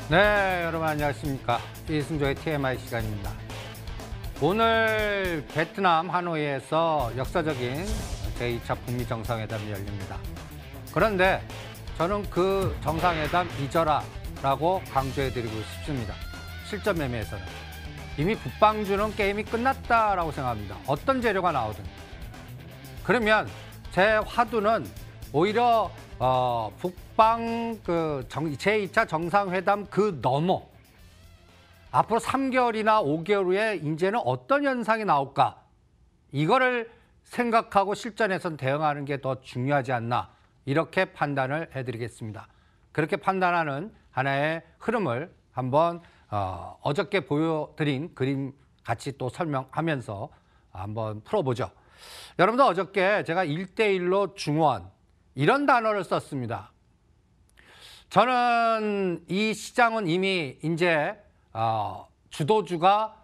네, 여러분 안녕하십니까. 이승조의 TMI 시간입니다. 오늘 베트남 하노이에서 역사적인 제2차 북미 정상회담이 열립니다. 그런데 저는 그 정상회담 잊어라라고 강조해드리고 싶습니다. 실전 매매에서는. 이미 북방주는 게임이 끝났다라고 생각합니다. 어떤 재료가 나오든. 그러면 제 화두는 오히려 북방 제2차 정상회담 그 너머 앞으로 3개월이나 5개월 후에 이제는 어떤 현상이 나올까 이거를 생각하고 실전에선 대응하는 게 더 중요하지 않나 이렇게 판단을 해드리겠습니다. 그렇게 판단하는 하나의 흐름을 한번 어저께 보여드린 그림 같이 또 설명하면서 한번 풀어보죠. 여러분들 어저께 제가 1대1로 중원 이런 단어를 썼습니다. 저는 이 시장은 이미 이제 주도주가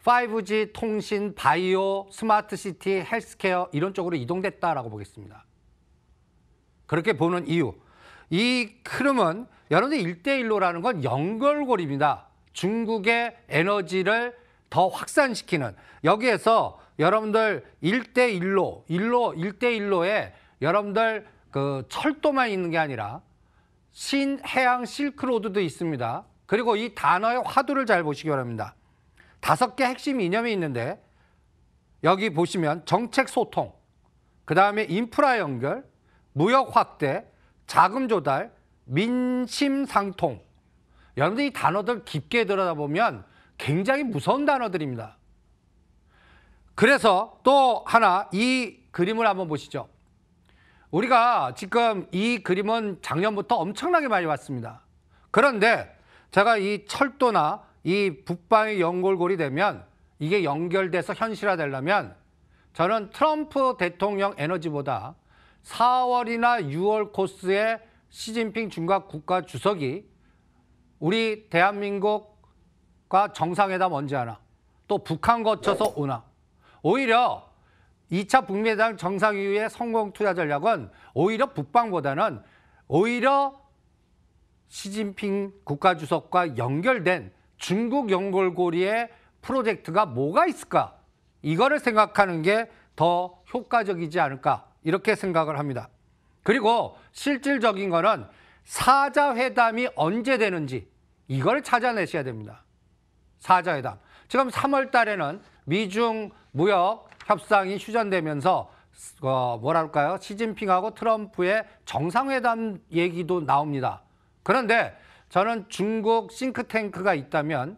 5G, 통신, 바이오, 스마트시티, 헬스케어 이런 쪽으로 이동됐다라고 보겠습니다. 그렇게 보는 이유. 이 흐름은 여러분들 1대1로라는 건 연결고리입니다. 중국의 에너지를 더 확산시키는 여기에서 여러분들 1대1로에 여러분들 그 철도만 있는 게 아니라 신해양 실크로드도 있습니다. 그리고 이 단어의 화두를 잘 보시기 바랍니다. 5개 핵심 이념이 있는데 여기 보시면 정책 소통, 그 다음에 인프라 연결, 무역 확대, 자금 조달, 민심 상통. 여러분들 이 단어들 깊게 들여다보면 굉장히 무서운 단어들입니다. 그래서 또 하나 이 그림을 한번 보시죠. 우리가 지금 이 그림은 작년부터 엄청나게 많이 봤습니다. 그런데 제가 이 철도나 이 북방의 연결고리 되면 이게 연결돼서 현실화되려면 저는 트럼프 대통령 에너지보다 4월이나 6월 코스의 시진핑 중국 국가 주석이 우리 대한민국과 정상회담 언제 하나 또 북한 거쳐서 오나 오히려 2차 북미회담 정상 이후의 성공 투자 전략은 오히려 북방보다는 오히려 시진핑 국가주석과 연결된 중국 연결고리의 프로젝트가 뭐가 있을까? 이거를 생각하는 게 더 효과적이지 않을까? 이렇게 생각을 합니다. 그리고 실질적인 거는 4자 회담이 언제 되는지 이걸 찾아내셔야 됩니다. 4자 회담. 지금 3월 달에는 미중 무역 협상이 휴전되면서 뭐랄까요? 시진핑하고 트럼프의 정상회담 얘기도 나옵니다. 그런데 저는 중국 싱크탱크가 있다면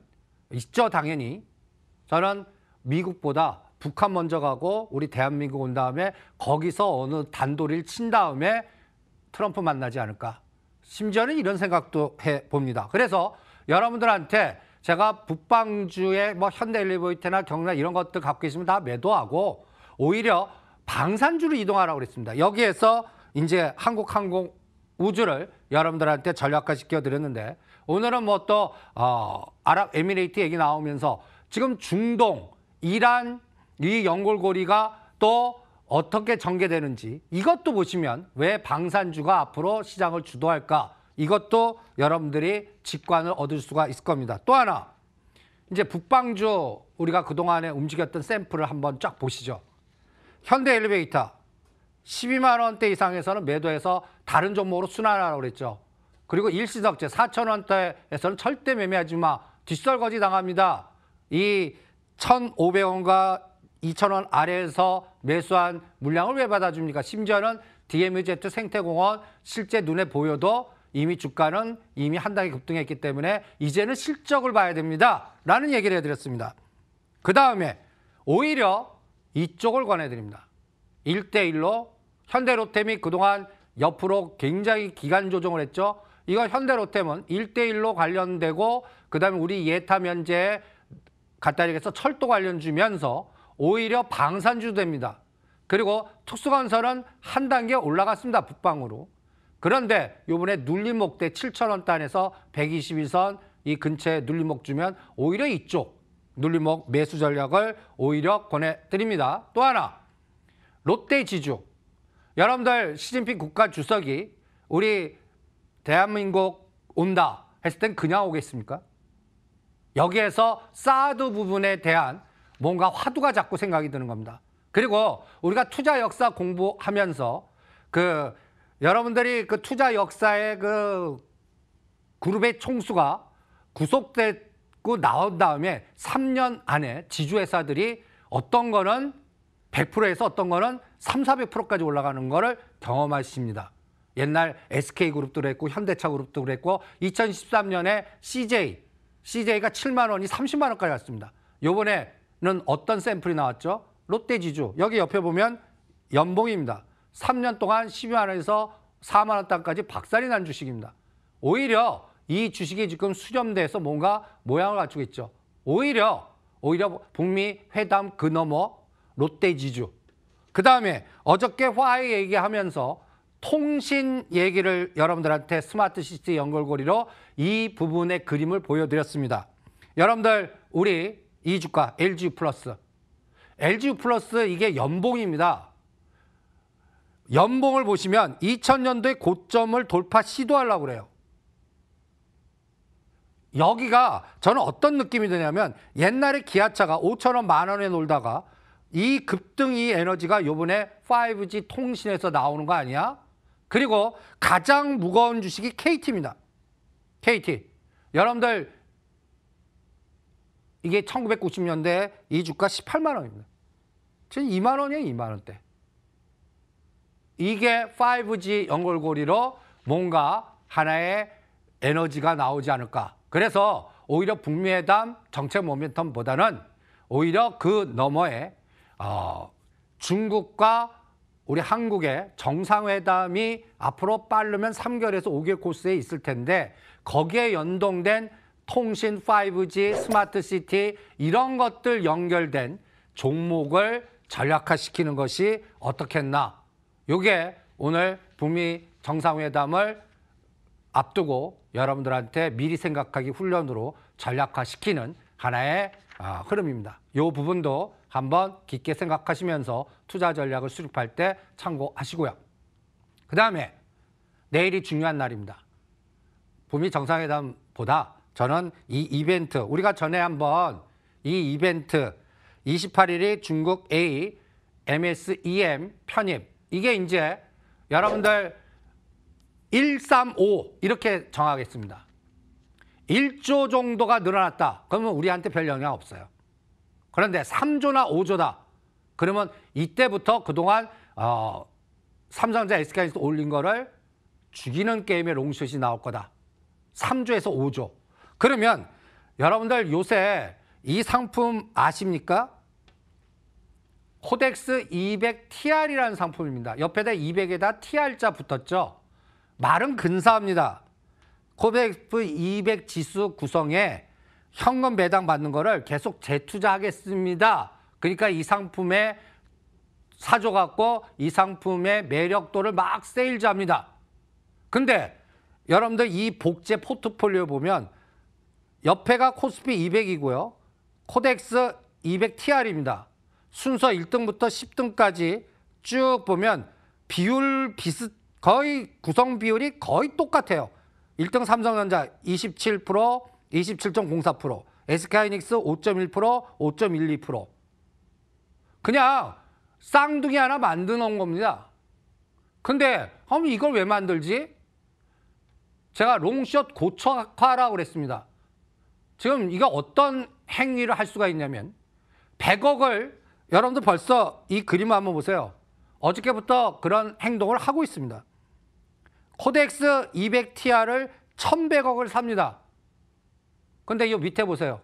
있죠, 당연히. 저는 미국보다 북한 먼저 가고 우리 대한민국 온 다음에 거기서 어느 단도리를 친 다음에 트럼프 만나지 않을까. 심지어는 이런 생각도 해봅니다. 그래서 여러분들한테 제가 북방주의 뭐 현대일리베이터나 경나 이런 것들 갖고 계시면 다 매도하고 오히려 방산주로 이동하라고 그랬습니다. 여기에서 이제 한국항공우주를 여러분들한테 전략화 시켜드렸는데 오늘은 뭐 또 아랍에미레이트 얘기 나오면서 지금 중동, 이란 이 연결고리가 또 어떻게 전개되는지 이것도 보시면 왜 방산주가 앞으로 시장을 주도할까 이것도 여러분들이 직관을 얻을 수가 있을 겁니다. 또 하나 이제 북방주 우리가 그동안에 움직였던 샘플을 한번 쫙 보시죠. 현대엘리베이터 12만 원대 이상에서는 매도해서 다른 종목으로 순환하라고 그랬죠. 그리고 일시석재 4천 원대에서는 절대 매매하지 마. 뒷설거지 당합니다. 이 1,500원과 2,000원 아래에서 매수한 물량을 왜 받아줍니까? 심지어는 DMZ 생태공원 실제 눈에 보여도 이미 주가는 이미 한 단계 급등했기 때문에 이제는 실적을 봐야 됩니다. 라는 얘기를 해드렸습니다. 그 다음에 오히려 이쪽을 권해드립니다. 1대1로 현대로템이 그동안 옆으로 굉장히 기간 조정을 했죠. 이건 현대로템은 1대1로 관련되고 그 다음에 우리 예타 면제에 갖다 대해서 철도 관련 주면서 오히려 방산주 됩니다. 그리고 특수건설은 한 단계 올라갔습니다. 북방으로. 그런데 이번에 눌림목대 7,000원 단에서 122선 이 근처에 눌림목 주면 오히려 이쪽 눌림목 매수 전략을 오히려 권해드립니다. 또 하나 롯데지주. 여러분들 시진핑 국가 주석이 우리 대한민국 온다 했을 땐 그냥 오겠습니까? 여기에서 사드 부분에 대한 뭔가 화두가 자꾸 생각이 드는 겁니다. 그리고 우리가 투자 역사 공부하면서 여러분들이 그 투자 역사의 그 그룹의 총수가 구속되고 나온 다음에 3년 안에 지주회사들이 어떤 거는 100%에서 어떤 거는 300~400%까지 올라가는 거를 경험하십니다. 옛날 SK그룹도 그랬고 현대차그룹도 그랬고 2013년에 CJ가 7만 원이 30만 원까지 갔습니다. 요번에는 어떤 샘플이 나왔죠? 롯데지주. 여기 옆에 보면 연봉입니다. 3년 동안 12만 원에서 4만 원 단까지 박살이 난 주식입니다. 오히려 이 주식이 지금 수렴돼서 뭔가 모양을 갖추고 있죠. 오히려 북미 회담 그 너머 롯데지주. 그 다음에 어저께 화해 얘기하면서 통신 얘기를 여러분들한테 스마트시티 연결고리로 이 부분의 그림을 보여드렸습니다. 여러분들 우리 이 주가 LGU 플러스 이게 연봉입니다. 연봉을 보시면 2000년도에 고점을 돌파 시도하려고 그래요. 여기가 저는 어떤 느낌이 드냐면 옛날에 기아차가 5,000원, 10,000원에 놀다가 이 급등이 에너지가 요번에 5G 통신에서 나오는 거 아니야? 그리고 가장 무거운 주식이 KT입니다. KT. 여러분들 이게 1990년대 이 주가 18만 원입니다. 지금 2만 원이에요, 2만 원대. 이게 5G 연결고리로 뭔가 하나의 에너지가 나오지 않을까. 그래서 오히려 북미회담 정책 모멘텀보다는 오히려 그 너머에 중국과 우리 한국의 정상회담이 앞으로 빠르면 3개월에서 5개월 코스에 있을 텐데 거기에 연동된 통신 5G, 스마트시티 이런 것들 연결된 종목을 전략화시키는 것이 어떻겠나. 이게 오늘 북미 정상회담을 앞두고 여러분들한테 미리 생각하기 훈련으로 전략화시키는 하나의 흐름입니다. 이 부분도 한번 깊게 생각하시면서 투자 전략을 수립할 때 참고하시고요. 그 다음에 내일이 중요한 날입니다. 북미 정상회담보다 저는 이 이벤트, 우리가 전에 한번 이 이벤트 28일이 중국 A, MSEM 편입, 이게 이제 여러분들 135 이렇게 정하겠습니다. 1조 정도가 늘어났다. 그러면 우리한테 별 영향 없어요. 그런데 3조나 5조다. 그러면 이때부터 그동안 삼성전자 SK하이닉스 올린 거를 죽이는 게임의 롱숏이 나올 거다. 3조에서 5조. 그러면 여러분들 요새 이 상품 아십니까? 코덱스 200TR이라는 상품입니다. 옆에다 200에다 TR자 붙었죠. 말은 근사합니다. 코덱스 200 지수 구성에 현금 배당 받는 거를 계속 재투자하겠습니다. 그러니까 이 상품에 사줘갖고 이 상품의 매력도를 막 세일즈합니다. 근데 여러분들 이 복제 포트폴리오 보면 옆에가 코스피 200이고요. 코덱스 200TR입니다. 순서 1등부터 10등까지 쭉 보면 비율 거의 구성 비율이 거의 똑같아요. 1등 삼성전자 27%, 27.04%, SK하이닉스 5.1%, 5.12%. 그냥 쌍둥이 하나 만들어 놓은 겁니다. 근데 이걸 왜 만들지? 제가 롱숏 고착화라고 그랬습니다. 지금 이거 어떤 행위를 할 수가 있냐면 100억을 여러분들 벌써 이 그림을 한번 보세요. 어저께부터 그런 행동을 하고 있습니다. 코덱스 200TR을 1,100억을 삽니다. 근데 이 밑에 보세요.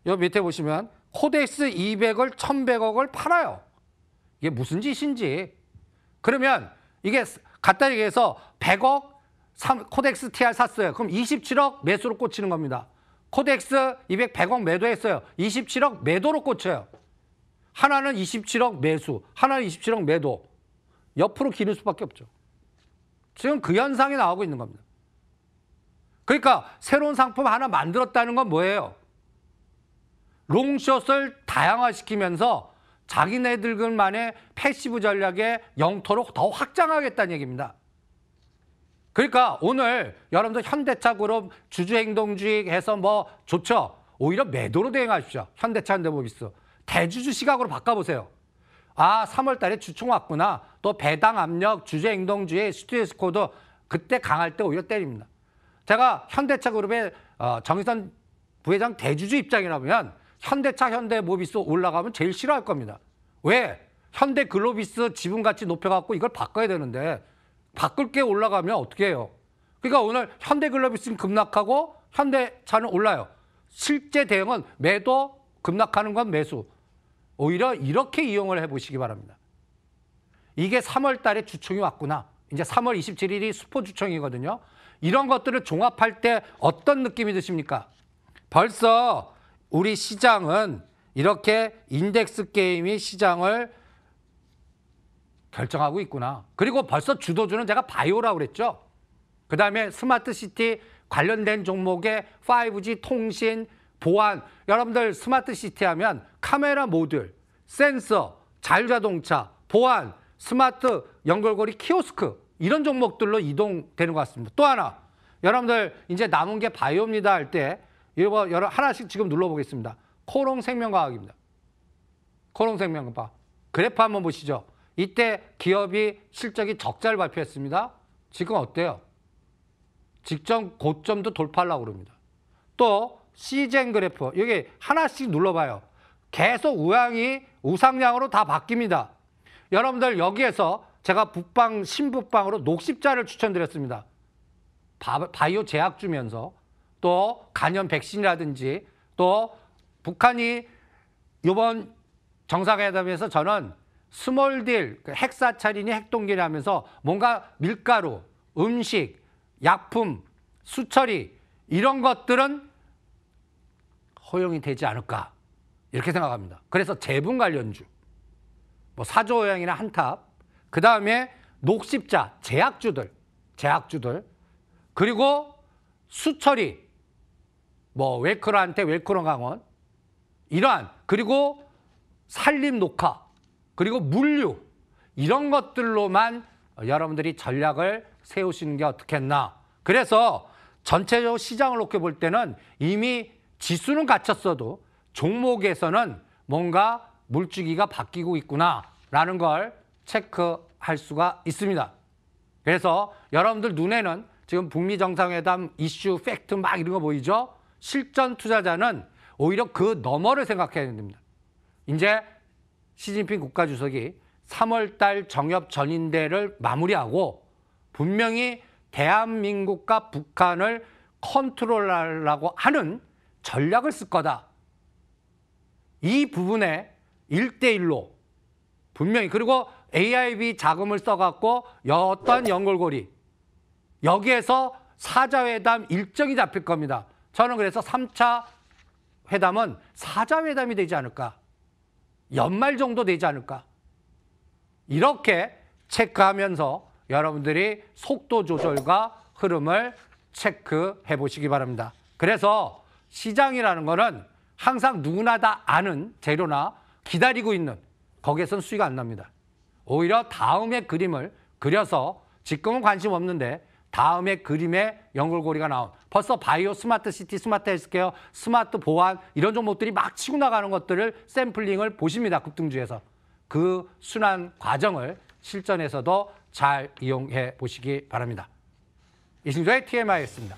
이 밑에 보시면 코덱스 200을 1,100억을 팔아요. 이게 무슨 짓인지. 그러면 이게 간단히 얘기해서 100억 코덱스 TR 샀어요. 그럼 27억 매수로 꽂히는 겁니다. 코덱스 200 100억 매도했어요. 27억 매도로 꽂혀요. 하나는 27억 매수, 하나는 27억 매도. 옆으로 기를 수밖에 없죠. 지금 그 현상이 나오고 있는 겁니다. 그러니까 새로운 상품 하나 만들었다는 건 뭐예요? 롱숏을 다양화시키면서 자기네들만의 패시브 전략의 영토를 더 확장하겠다는 얘기입니다. 그러니까 오늘 여러분들 현대차 그룹 주주행동주의 해서 뭐 좋죠. 오히려 매도로 대응하십시오. 현대차 현대모비스. 대주주 시각으로 바꿔보세요. 아, 3월 달에 주총 왔구나. 또 배당 압력, 주주행동주의, 스튜디오스 코드 그때 강할 때 오히려 때립니다. 제가 현대차 그룹의 정의선 부회장 대주주 입장이라면 현대차 현대모비스 올라가면 제일 싫어할 겁니다. 왜? 현대글로비스 지분가치 높여갖고 이걸 바꿔야 되는데 바꿀 게 올라가면 어떻게 해요? 그러니까 오늘 현대글로비스는 급락하고 현대차는 올라요. 실제 대응은 매도, 급락하는 건 매수. 오히려 이렇게 이용을 해보시기 바랍니다. 이게 3월 달에 주총이 왔구나. 이제 3월 27일이 수포 주총이거든요. 이런 것들을 종합할 때 어떤 느낌이 드십니까? 벌써 우리 시장은 이렇게 인덱스 게임이 시장을 결정하고 있구나. 그리고 벌써 주도주는 제가 바이오라고 그랬죠. 그다음에 스마트시티 관련된 종목의 5G 통신, 보안. 여러분들 스마트시티 하면 카메라 모듈, 센서, 자율자동차, 보안, 스마트 연결고리 키오스크 이런 종목들로 이동되는 것 같습니다. 또 하나, 여러분들 이제 남은 게 바이오입니다 할 때 이거 하나씩 지금 눌러보겠습니다. 코롱생명과학입니다. 코롱생명과학. 그래프 한번 보시죠. 이때 기업이 실적이 적자를 발표했습니다. 지금 어때요? 직전 고점도 돌파하려고 그럽니다. 또 시젠 그래프 여기 하나씩 눌러봐요. 계속 우상향으로 다 바뀝니다. 여러분들 여기에서 제가 북방 신북방으로 녹십자를 추천드렸습니다. 바이오 제약 주면서 또 간염 백신이라든지 또 북한이 이번 정상회담에서 저는 스몰딜, 핵사찰이니 핵동결이 하면서 뭔가 밀가루, 음식, 약품, 수처리 이런 것들은 허용이 되지 않을까 이렇게 생각합니다. 그래서 제분 관련주, 뭐 사조오양이나 한탑, 그 다음에 녹십자, 제약주들, 그리고 수처리, 뭐 웰크로한테 웰크로 강원, 이러한 그리고 산림 녹화, 그리고 물류 이런 것들로만 여러분들이 전략을 세우시는 게 어떻겠나. 그래서 전체적으로 시장을 놓고 볼 때는 이미 지수는 갖췄어도 종목에서는 뭔가 물주기가 바뀌고 있구나라는 걸 체크할 수가 있습니다. 그래서 여러분들 눈에는 지금 북미 정상회담 이슈, 팩트 막 이런 거 보이죠? 실전 투자자는 오히려 그 너머를 생각해야 됩니다. 이제 시진핑 국가주석이 3월 달 정협 전인대를 마무리하고 분명히 대한민국과 북한을 컨트롤하려고 하는 전략을 쓸 거다. 이 부분에 1대1로 분명히 그리고 AIB 자금을 써갖고 어떤 연결고리 여기에서 4자 회담 일정이 잡힐 겁니다. 저는 그래서 3차 회담은 4자 회담이 되지 않을까. 연말 정도 되지 않을까. 이렇게 체크하면서 여러분들이 속도 조절과 흐름을 체크해 보시기 바랍니다. 그래서 시장이라는 거는 항상 누구나 다 아는 재료나 기다리고 있는 거기에선 수익 안 납니다. 오히려 다음의 그림을 그려서 지금은 관심 없는데 다음에 그림에 연결고리가 나온 벌써 바이오, 스마트 시티, 스마트 헬스케어, 스마트 보안 이런 종목들이 막 치고 나가는 것들을 샘플링을 보십니다. 급등주에서. 그 순환 과정을 실전에서도 잘 이용해 보시기 바랍니다. 이승조의 TMI였습니다.